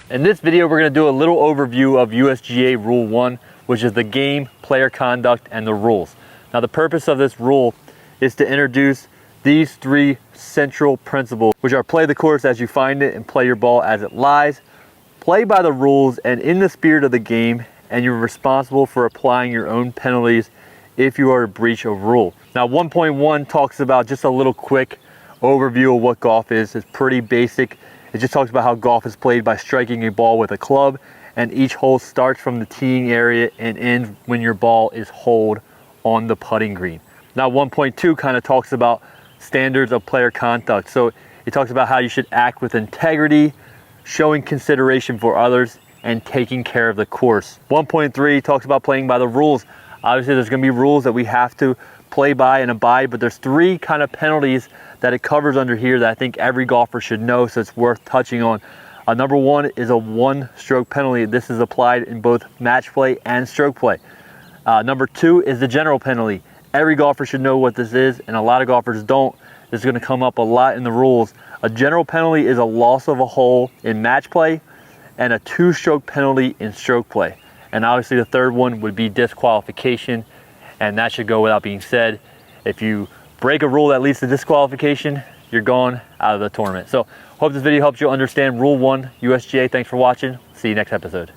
In this video, we're going to do a little overview of USGA Rule 1, which is the game, player conduct, and the rules. Now, the purpose of this rule is to introduce these three central principles, which are play the course as you find it and play your ball as it lies, play by the rules and in the spirit of the game, and you're responsible for applying your own penalties if you are to breach a rule. Now, 1.1 talks about just a little quick overview of what golf is. It's pretty basic. It just talks about how golf is played by striking a ball with a club, and each hole starts from the teeing area and ends when your ball is holed on the putting green. Now, 1.2 kind of talks about standards of player conduct. So it talks about how you should act with integrity, showing consideration for others, and taking care of the course. 1.3 talks about playing by the rules. Obviously, there's going to be rules that we have to play by and abide, but there's three kind of penalties that it covers under here that I think every golfer should know, so it's worth touching on. Number one is a one-stroke penalty. This is applied in both match play and stroke play. Number two is the general penalty. Every golfer should know what this is, and a lot of golfers don't. This is going to come up a lot in the rules. A general penalty is a loss of a hole in match play and a two-stroke penalty in stroke play. And obviously the third one would be disqualification, and that should go without being said. If you break a rule that leads to disqualification, you're gone out of the tournament. So hope this video helps you understand Rule 1 USGA. Thanks for watching. See you next episode.